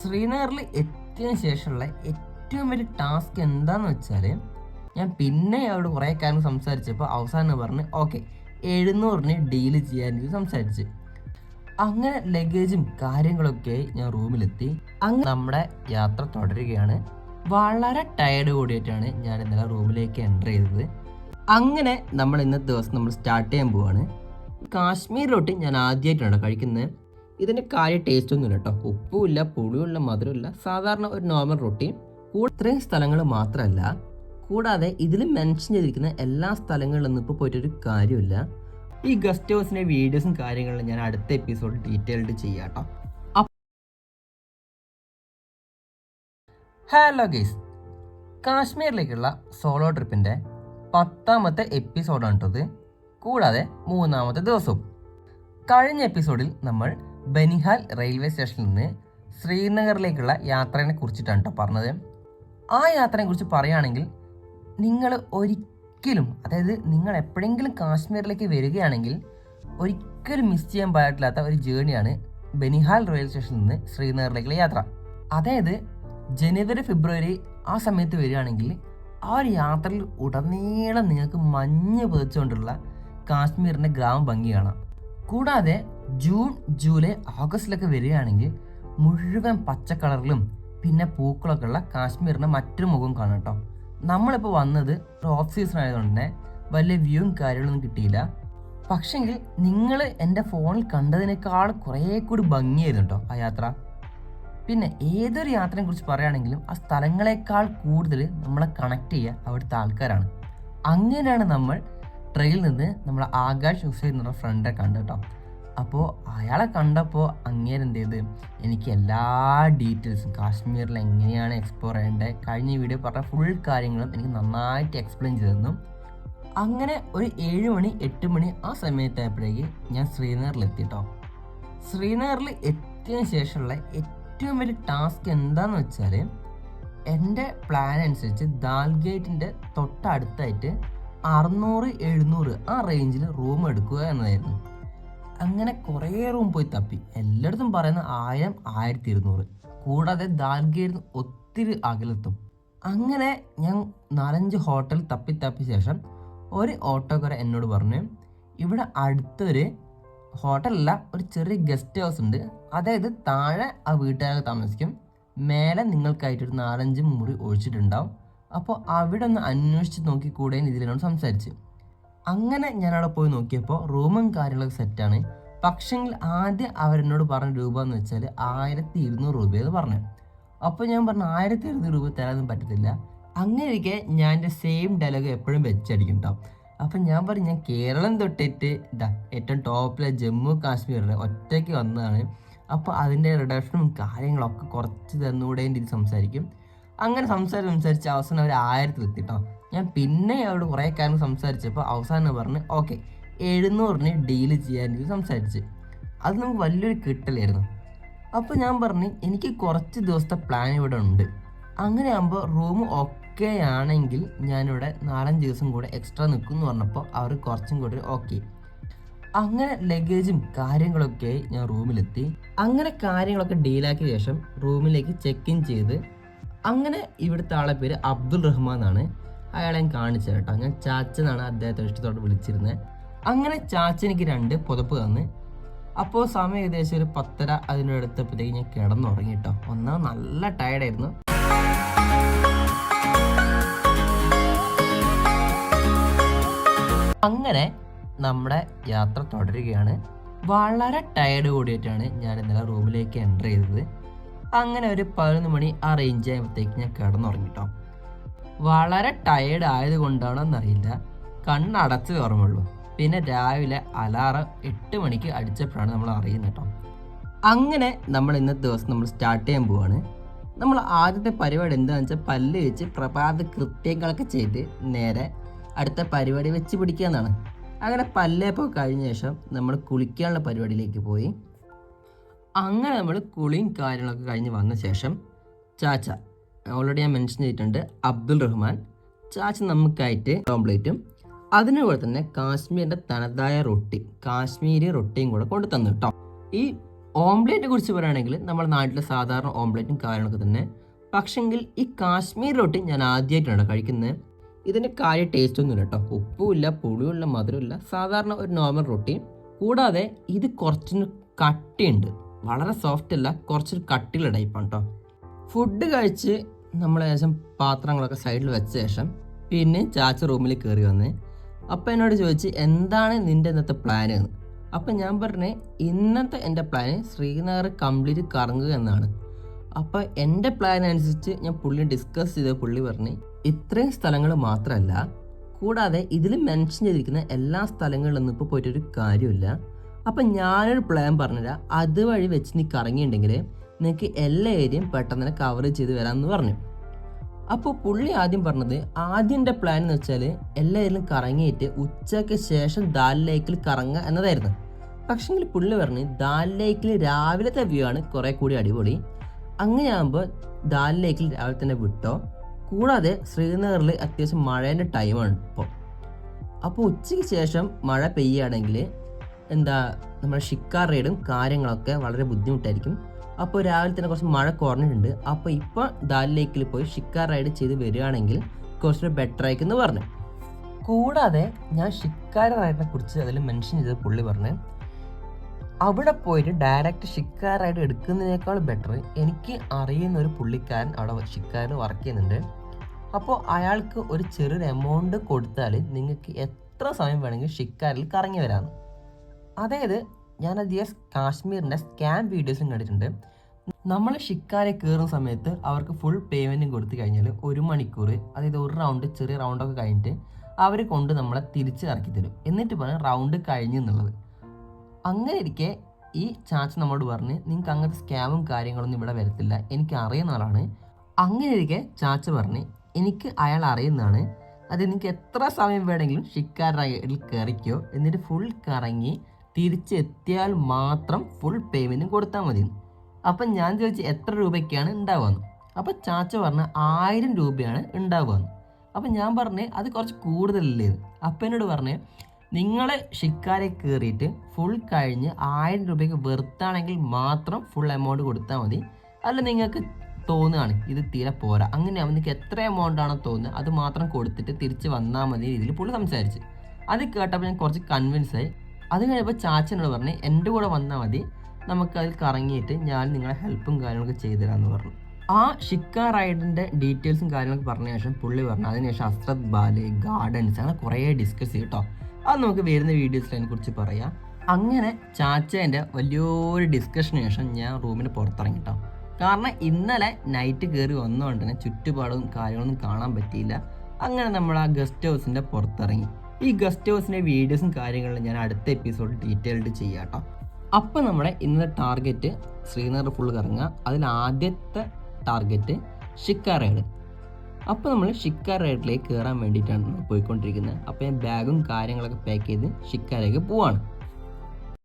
ശ്രീനഗറിൽ എത്തിയതിനു ശേഷമുള്ള ഏറ്റവും വലിയ ടാസ്ക് എന്താന്ന് വെച്ചാൽ ഞാൻ പിന്നെ അവിടെ കുറേ കാര്യം സംസാരിച്ചപ്പോൾ അവസാനം പറഞ്ഞ് ഓക്കെ 700 ഡീല് ചെയ്യാൻ സംസാരിച്ച് അങ്ങനെ ലഗേജും കാര്യങ്ങളൊക്കെ ഞാൻ റൂമിലെത്തി. അങ്ങനെ നമ്മുടെ യാത്ര തുടരുകയാണ്. വളരെ ടയർഡ് കൂടിയിട്ടാണ് ഞാൻ ഇന്നലെ റൂമിലേക്ക് എൻ്റർ ചെയ്തത്. അങ്ങനെ നമ്മൾ ഇന്നത്തെ ദിവസം നമ്മൾ സ്റ്റാർട്ട് ചെയ്യാൻ പോവാണ്. കാശ്മീരിലോട്ട് ഞാൻ ആദ്യമായിട്ടാണ് കഴിക്കുന്നത്. ഇതിൻ്റെ കാര്യം ടേസ്റ്റ് ഒന്നുമില്ല കേട്ടോ. ഉപ്പുമില്ല, പുളിയുള്ള, മധുരമില്ല, സാധാരണ ഒരു നോർമൽ റൊട്ടി. ഇത്രയും സ്ഥലങ്ങൾ മാത്രമല്ല, കൂടാതെ ഇതിൽ മെൻഷൻ ചെയ്തിരിക്കുന്ന എല്ലാ സ്ഥലങ്ങളിലൊന്നും ഇപ്പോൾ പോയിട്ടൊരു കാര്യമില്ല. ഈ ഗസ്റ്റ് ഹൗസിൻ്റെ വീഡിയോസും കാര്യങ്ങളും ഞാൻ അടുത്ത എപ്പിസോഡ് ഡീറ്റെയിൽഡ് ചെയ്യാം കേട്ടോ. ഹലോ ഗൈസ്, കാശ്മീരിലേക്കുള്ള സോളോ ട്രിപ്പിൻ്റെ 10ാമത്തെ എപ്പിസോഡാണ് കേട്ടത്. കൂടാതെ 3ാമത്തെ ദിവസവും. കഴിഞ്ഞ എപ്പിസോഡിൽ നമ്മൾ ബനിഹാൽ റെയിൽവേ സ്റ്റേഷനിൽ നിന്ന് ശ്രീനഗറിലേക്കുള്ള യാത്രയെ കുറിച്ചിട്ടാണ് കേട്ടോ പറഞ്ഞത്. ആ യാത്രയെ കുറിച്ച് പറയുകയാണെങ്കിൽ നിങ്ങൾ ഒരിക്കലും, അതായത് നിങ്ങൾ എപ്പോഴെങ്കിലും കാശ്മീരിലേക്ക് വരികയാണെങ്കിൽ ഒരിക്കലും മിസ് ചെയ്യാൻ പാടില്ലാത്ത ഒരു ജേണിയാണ് ബനിഹാൽ റെയിൽവേ സ്റ്റേഷനിൽ നിന്ന് ശ്രീനഗറിലേക്കുള്ള യാത്ര. അതായത് ജനുവരി ഫെബ്രുവരി ആ സമയത്ത് വരികയാണെങ്കിൽ ആ ഒരു യാത്രയിൽ ഉടനീളം നിങ്ങൾക്ക് മഞ്ഞ് പുതച്ചുകൊണ്ടുള്ള കാശ്മീരിൻ്റെ ഗ്രാമഭംഗി കാണാം. കൂടാതെ ജൂൺ ജൂലൈ ഓഗസ്റ്റിലൊക്കെ വരികയാണെങ്കിൽ മുഴുവൻ പച്ച കളറിലും പിന്നെ പൂക്കളൊക്കെ ഉള്ള കാശ്മീരിൻ്റെ മറ്റൊരു മുഖം കാണാം കേട്ടോ. നമ്മളിപ്പോൾ വന്നത് ഒരു ഓഫ് സീസൺ ആയതുകൊണ്ട് തന്നെ വലിയ വ്യൂവും കാര്യങ്ങളൊന്നും കിട്ടിയില്ല. പക്ഷെങ്കിൽ നിങ്ങൾ എൻ്റെ ഫോണിൽ കണ്ടതിനേക്കാൾ കുറേ കൂടി ഭംഗിയായിരുന്നു കേട്ടോ ആ യാത്ര. പിന്നെ ഏതൊരു യാത്രയെ കുറിച്ച് പറയുകയാണെങ്കിലും ആ സ്ഥലങ്ങളെക്കാൾ കൂടുതൽ നമ്മളെ കണക്ട് ചെയ്യുക അവിടുത്തെ ആൾക്കാരാണ്. അങ്ങനെയാണ് നമ്മൾ ട്രെയിനിൽ നിന്ന് നമ്മൾ ആകാശ് ഹുസൈൻ എന്ന ഫ്രണ്ടെ കണ്ടു കേട്ടോ. അപ്പോൾ അയാളെ കണ്ടപ്പോൾ അങ്ങേരെന്ത് ചെയ്ത് എനിക്ക് എല്ലാ ഡീറ്റെയിൽസും കാശ്മീരിൽ എങ്ങനെയാണ് എക്സ്പ്ലോർ ചെയ്യേണ്ടത്, കഴിഞ്ഞ വീഡിയോ പറഞ്ഞ ഫുൾ കാര്യങ്ങളും എനിക്ക് നന്നായിട്ട് എക്സ്പ്ലെയിൻ ചെയ്തു തന്നു. അങ്ങനെ ഒരു 7 മണി 8 മണി ആ സമയത്തായപ്പോഴേക്ക് ഞാൻ ശ്രീനഗറിലെത്തി കേട്ടോ. ശ്രീനഗറിൽ എത്തിയതിനു ശേഷമുള്ള ഏറ്റവും വലിയ ടാസ്ക് എന്താന്ന് വെച്ചാൽ എൻ്റെ പ്ലാൻ അനുസരിച്ച് ദാൽഗേറ്റിൻ്റെ തൊട്ടടുത്തായിട്ട് 600-700 ആ റേഞ്ചിൽ റൂം എടുക്കുക എന്നതായിരുന്നു. അങ്ങനെ കുറേ റൂം പോയി തപ്പി. എല്ലായിടത്തും പറയുന്ന 1000-1200, കൂടാതെ ദാൽഗേറ്റിന് ഒത്തിരി അകലെത്തും. അങ്ങനെ ഞാൻ 4-5 ഹോട്ടൽ തപ്പി ശേഷം ഒരു ഓട്ടോക്കാരൻ എന്നോട് പറഞ്ഞു ഇവിടെ അടുത്തൊരു ഹോട്ടലല്ല, ഒരു ചെറിയ ഗസ്റ്റ് ഹൗസ് ഉണ്ട്. അതായത് താഴെ ആ വീട്ടുകാരെ താമസിക്കും, മേലെ നിങ്ങൾക്കായിട്ടൊരു 4-5 മുറി ഒഴിച്ചിട്ടുണ്ടാവും. അപ്പോൾ അവിടെ ഒന്ന് അന്വേഷിച്ച് നോക്കിക്കൂടെ ഇതിനോട് സംസാരിച്ച്. അങ്ങനെ ഞാൻ അവിടെ പോയി നോക്കിയപ്പോൾ റൂമും കാര്യങ്ങളൊക്കെ സെറ്റാണ്. പക്ഷെങ്കിൽ ആദ്യം അവരെന്നോട് പറഞ്ഞ രൂപ എന്ന് വെച്ചാൽ 1200 രൂപയെന്ന് പറഞ്ഞു. അപ്പോൾ ഞാൻ പറഞ്ഞു 1200 രൂപ തരാനൊന്നും പറ്റത്തില്ല. അങ്ങനെയൊക്കെ ഞാൻ എൻ്റെ സെയിം ഡയലോഗ് എപ്പോഴും വെച്ചടിക്കും കേട്ടോ. അപ്പം ഞാൻ പറഞ്ഞു ഞാൻ കേരളം തൊട്ടിട്ട് ഏറ്റവും ടോപ്പിലെ ജമ്മു കാശ്മീരിൽ ഒറ്റയ്ക്ക് വന്നതാണ്, അപ്പോൾ അതിൻ്റെ റിഡക്ഷനും കാര്യങ്ങളൊക്കെ കുറച്ച് തന്നുകൂടെ ഇത് സംസാരിക്കും. അങ്ങനെ സംസാരിച്ച് അവസാനം അവർ 1000 എത്തിട്ടോ. ഞാൻ പിന്നെ അവരോട് കുറേ കാര്യം സംസാരിച്ചപ്പോൾ അവസാനം പറഞ്ഞ് ഓക്കെ 700 ഡീല് ചെയ്യാൻ സംസാരിച്ച്. അത് നമുക്ക് വലിയൊരു കിട്ടലായിരുന്നു. അപ്പോൾ ഞാൻ പറഞ്ഞു എനിക്ക് കുറച്ച് ദിവസത്തെ പ്ലാൻ ഇവിടെ ഉണ്ട്. അങ്ങനെ ആകുമ്പോൾ റൂം ഓക്കെ ആണെങ്കിൽ ഞാനിവിടെ 4-5 ദിവസം കൂടെ എക്സ്ട്രാ നിൽക്കും എന്ന് പറഞ്ഞപ്പോൾ അവർ കുറച്ചും കൂടി ഓക്കെ. അങ്ങനെ ലഗേജും കാര്യങ്ങളൊക്കെ ഞാൻ റൂമിലെത്തി. അങ്ങനെ കാര്യങ്ങളൊക്കെ ഡീലാക്കിയ ശേഷം റൂമിലേക്ക് ചെക്ക് ഇൻ ചെയ്ത്, അങ്ങനെ ഇവിടുത്തെ ആളെ പേര് അബ്ദുൾ റഹ്മാൻ എന്നാണ്. അയാളെ ഞാൻ കാണിച്ചത് കേട്ടോ. ഞാൻ ചാച്ചനാണ് അദ്ദേഹത്തെ ഇഷ്ടത്തോടെ വിളിച്ചിരുന്നത്. അങ്ങനെ ചാച്ച എനിക്ക് 2 പുതപ്പ് തന്ന്. അപ്പോൾ സമയം ഏകദേശം ഒരു 10:30 അതിനടുത്തപ്പോഴത്തേക്ക് ഞാൻ കിടന്നുറങ്ങി കേട്ടോ. ഒന്നാമത് നല്ല ടയർഡായിരുന്നു. അങ്ങനെ നമ്മുടെ യാത്ര തുടരുകയാണ്. വളരെ ടയർഡ് കൂടിയിട്ടാണ് ഞാൻ ഇന്നലെ റൂമിലേക്ക് എൻ്റർ ചെയ്തത്. അങ്ങനെ ഒരു 11 മണി ആ റേഞ്ച് ആയപ്പോഴത്തേക്ക് ഞാൻ കിടന്നുറങ്ങിട്ടോ. വളരെ ടയേർഡ് ആയതുകൊണ്ടാണോന്നറിയില്ല, കണ്ണടച്ച് ഓർമ്മയുള്ളൂ. പിന്നെ രാവിലെ അലാറം 8 മണിക്ക് അടിച്ചപ്പോഴാണ് നമ്മൾ അറിയുന്നത് കേട്ടോ. അങ്ങനെ നമ്മൾ ഇന്നത്തെ ദിവസം നമ്മൾ സ്റ്റാർട്ട് ചെയ്യാൻ പോവാണ്. നമ്മൾ ആദ്യത്തെ പരിപാടി എന്താണെന്ന് വെച്ചാൽ പല്ല് വെച്ച് പ്രഭാത കൃത്യങ്ങളൊക്കെ ചെയ്ത് നേരെ അടുത്ത പരിപാടി വെച്ച് പിടിക്കുക എന്നാണ്. അങ്ങനെ പല്ലേപ്പോൾ കഴിഞ്ഞ ശേഷം നമ്മൾ കുളിക്കാനുള്ള പരിപാടിയിലേക്ക് പോയി. അങ്ങനെ നമ്മൾ കുളിയും കാര്യങ്ങളൊക്കെ കഴിഞ്ഞ് വന്ന ശേഷം ചാച്ച, ഓൾറെഡി ഞാൻ മെൻഷൻ ചെയ്തിട്ടുണ്ട്, അബ്ദുൾ റഹ്മാൻ ചാച്ച നമുക്കായിട്ട് ഓംപ്ലേറ്റും അതിനുകൂടെ തന്നെ കാശ്മീരിൻ്റെ തനതായ റൊട്ടി, കാശ്മീരി റൊട്ടിയും കൂടെ കൊണ്ടു തന്നു കേട്ടോ. ഈ ഓംലേറ്റിനെ കുറിച്ച് പറയുകയാണെങ്കിൽ നമ്മുടെ നാട്ടിലെ സാധാരണ ഓംലേറ്റും കാര്യങ്ങളൊക്കെ തന്നെ. പക്ഷെങ്കിൽ ഈ കാശ്മീർ റൊട്ടി ഞാൻ ആദ്യമായിട്ടാണ് കഴിക്കുന്നത്. ഇതിൻ്റെ കാര്യം ടേസ്റ്റ് ഒന്നുമില്ല കേട്ടോ, ഉപ്പുമില്ല, പുളിയുള്ള, മധുരമില്ല, സാധാരണ ഒരു നോർമൽ റൊട്ടി. കൂടാതെ ഇത് കുറച്ചൊരു കട്ടിയുണ്ട്, വളരെ സോഫ്റ്റ് അല്ല, കുറച്ചൊരു കട്ടിയുള്ള ടൈപ്പാണ് കേട്ടോ. ഫുഡ് കഴിച്ച് നമ്മൾ ശേഷം പാത്രങ്ങളൊക്കെ സൈഡിൽ വെച്ച ശേഷം പിന്നെ ചാച്ച റൂമിൽ കയറി വന്ന് അപ്പം എന്നോട് ചോദിച്ച് എന്താണ് നിൻ്റെ ഇന്നത്തെ പ്ലാൻ എന്ന്. അപ്പം ഞാൻ പറഞ്ഞേ ഇന്നത്തെ എൻ്റെ പ്ലാന് ശ്രീനഗർ കംപ്ലീറ്റ് കറങ്ങുക എന്നാണ്. അപ്പോൾ എൻ്റെ പ്ലാൻ അനുസരിച്ച് ഞാൻ പുള്ളി ഡിസ്കസ് ചെയ്ത പുള്ളി പറഞ്ഞ് ഇത്രയും സ്ഥലങ്ങൾ മാത്രമല്ല, കൂടാതെ ഇതിൽ മെൻഷൻ ചെയ്തിരിക്കുന്ന എല്ലാ സ്ഥലങ്ങളിലൊന്നും ഇപ്പോൾ പോയിട്ടൊരു കാര്യമില്ല. അപ്പം ഞാനൊരു പ്ലാൻ പറഞ്ഞുതരാം, അതുവഴി വെച്ച് നീ കറങ്ങിയിട്ടുണ്ടെങ്കിൽ നിനക്ക് എല്ലാ ഏരിയയും പെട്ടെന്ന് തന്നെ കവർ ചെയ്ത് വരാമെന്ന് പറഞ്ഞു. അപ്പോൾ പുള്ളി ആദ്യം പറഞ്ഞത് ആദ്യത്തെ പ്ലാൻ എന്ന് വെച്ചാൽ എല്ലാ ഏരിയയിലും കറങ്ങിയിട്ട് ഉച്ചയ്ക്ക് ശേഷം ദാൽ ലേക്കിൽ കറങ്ങുക എന്നതായിരുന്നു. പക്ഷെങ്കിൽ പുള്ളി പറഞ്ഞ് ദാൽ ലേക്കിൽ രാവിലത്തെ വ്യൂ ആണ് കുറേ കൂടി അടിപൊളി, അങ്ങനെയാകുമ്പോൾ ദാൽ ലേക്കിൽ രാവിലെ തന്നെ വിട്ടോ. കൂടാതെ ശ്രീനഗറിൽ അത്യാവശ്യം മഴേൻ്റെ ടൈമാണ് ഇപ്പോൾ. അപ്പോൾ ഉച്ചയ്ക്ക് ശേഷം മഴ പെയ്യുകയാണെങ്കിൽ നമ്മുടെ ഷിക്കാർ റൈഡും കാര്യങ്ങളൊക്കെ വളരെ ബുദ്ധിമുട്ടായിരിക്കും. അപ്പോൾ രാവിലെ തന്നെ കുറച്ച് മഴ കുറഞ്ഞിട്ടുണ്ട്. അപ്പോൾ ഇപ്പോൾ ദാൽ ലേക്കിൽ പോയി ഷിക്കാർ റൈഡ് ചെയ്ത് വരികയാണെങ്കിൽ കുറച്ചുകൂടി ബെറ്റർ ആയിക്കെന്ന് പറഞ്ഞു. കൂടാതെ ഞാൻ ഷിക്കാർ റൈഡിനെ കുറിച്ച് അതിൽ മെൻഷൻ ചെയ്തത് പുള്ളി പറഞ്ഞ് അവിടെ പോയിട്ട് ഡയറക്റ്റ് ഷിക്കാർ റൈഡ് എടുക്കുന്നതിനേക്കാൾ ബെറ്റർ എനിക്ക് അറിയുന്ന ഒരു പുള്ളിക്കാരൻ അവിടെ ഷിക്കാറിൽ വർക്ക് ചെയ്യുന്നുണ്ട്. അപ്പോൾ അയാൾക്ക് ഒരു ചെറിയൊരു എമൗണ്ട് കൊടുത്താൽ നിങ്ങൾക്ക് എത്ര സമയം വേണമെങ്കിൽ ഷിക്കാറിൽ കറങ്ങി വരാമെന്ന്. അതായത് ഞാനധികം കാശ്മീരിൻ്റെ സ്കാം വീഡിയോസും കണ്ടിട്ടുണ്ട്. നമ്മൾ ഷിക്കാരെ കയറുന്ന സമയത്ത് അവർക്ക് ഫുൾ പേയ്മെൻറ്റും കൊടുത്തു കഴിഞ്ഞാൽ 1 മണിക്കൂർ, അതായത് ഒരു റൗണ്ട് ചെറിയ റൗണ്ടൊക്കെ കഴിഞ്ഞിട്ട് അവർ കൊണ്ട് നമ്മളെ തിരിച്ച് ഇറക്കി തരും. എന്നിട്ട് പറഞ്ഞ് റൗണ്ട് കഴിഞ്ഞു എന്നുള്ളത്. അങ്ങനെ ഇരിക്കെ ഈ ചാച്ച നമ്മോട് പറഞ്ഞ് നിങ്ങൾക്ക് അങ്ങനത്തെ സ്കാമും കാര്യങ്ങളൊന്നും ഇവിടെ വരത്തില്ല, എനിക്ക് അറിയുന്ന ആളാണ്. അങ്ങനെ ഇരിക്കെ ചാച്ച പറഞ്ഞ് എനിക്ക് അയാൾ അറിയുന്നതാണ്, അത് നിങ്ങൾക്ക് എത്ര സമയം വേണമെങ്കിലും ഷിക്കാർ റൈഡിൽ കയറിക്കോ, എന്നിട്ട് ഫുൾ കറങ്ങി തിരിച്ചെത്തിയാൽ മാത്രം ഫുൾ പേയ്മെൻറ്റും കൊടുത്താൽ മതി. അപ്പം ഞാൻ ചോദിച്ചു എത്ര രൂപയ്ക്കാണ് ഉണ്ടാവുകയെന്ന്. അപ്പോൾ ചാച്ച പറഞ്ഞ 1000 രൂപയാണ് ഉണ്ടാവുകയെന്ന്. അപ്പം ഞാൻ പറഞ്ഞ് അത് കുറച്ച് കൂടുതലല്ലേ. അപ്പം എന്നോട് പറഞ്ഞ് നിങ്ങൾ ഷിക്കാരെ കയറിയിട്ട് ഫുൾ കഴിഞ്ഞ് 1000 രൂപയ്ക്ക് വെറുത്താണെങ്കിൽ മാത്രം ഫുൾ എമൗണ്ട് കൊടുത്താൽ മതി, അല്ല നിങ്ങൾക്ക് തോന്നുകയാണ് ഇത് തീരെ പോരാ, അങ്ങനെയാകുമ്പോൾ നിങ്ങൾക്ക് എത്ര എമൗണ്ട് ആണോ തോന്നുന്നത് അത് മാത്രം കൊടുത്തിട്ട് തിരിച്ച് വന്നാൽ മതി രീതിയിൽ പുള്ളി സംസാരിച്ച്. അത് കേട്ടപ്പോൾ ഞാൻ കുറച്ച് കൺവിൻസ് ആയി. അത് കഴിഞ്ഞപ്പോൾ ചാച്ചനോട് പറഞ്ഞ് എൻ്റെ കൂടെ വന്നാൽ മതി, നമുക്കതിൽ കറങ്ങിയിട്ട് ഞാൻ നിങ്ങളെ ഹെൽപ്പും കാര്യങ്ങളൊക്കെ ചെയ്തു തരാമെന്ന് പറഞ്ഞു. ആ ഷിക്കാർ റൈഡിൻ്റെ ഡീറ്റെയിൽസും കാര്യങ്ങളൊക്കെ പറഞ്ഞ ശേഷം പുള്ളി പറഞ്ഞു അതിനുശേഷം അസ്രത് ബാല്, ഗാർഡൻസ്, അങ്ങനെ കുറേ ഡിസ്കസ് ചെയ്യും കേട്ടോ. അത് നമുക്ക് വരുന്ന വീഡിയോസിൽ അതിനെക്കുറിച്ച് പറയാം. അങ്ങനെ ചാച്ചേൻ്റെ വലിയൊരു ഡിസ്കഷന് ശേഷം ഞാൻ റൂമിന് പുറത്തിറങ്ങി കേട്ടോ. കാരണം ഇന്നലെ നൈറ്റ് കയറി വന്നുകൊണ്ട് തന്നെ ചുറ്റുപാടും കാര്യങ്ങളൊന്നും കാണാൻ പറ്റിയില്ല. അങ്ങനെ നമ്മൾ ആ ഗസ്റ്റ് ഹൗസിൻ്റെ പുറത്തിറങ്ങി. ഈ ഗസ്റ്റ് ഹൗസിൻ്റെ വീഡിയോസും കാര്യങ്ങളും ഞാൻ അടുത്ത എപ്പിസോഡിൽ ഡീറ്റെയിൽഡ് ചെയ്യാം കേട്ടോ. അപ്പം നമ്മുടെ ഇന്നത്തെ ടാർഗറ്റ് ശ്രീനഗർ ഫുൾ കറങ്ങുക. അതിൽ ആദ്യത്തെ ടാർഗറ്റ് ഷിക്കാർ റൈഡ്. അപ്പോൾ നമ്മൾ ഷിക്കാർ റൈഡിലേക്ക് കയറാൻ വേണ്ടിയിട്ടാണ് പോയിക്കൊണ്ടിരിക്കുന്നത്. അപ്പോൾ ഞാൻ ബാഗും കാര്യങ്ങളൊക്കെ പാക്ക് ചെയ്ത് ഷിക്കാരേക്ക് പോവാണ്.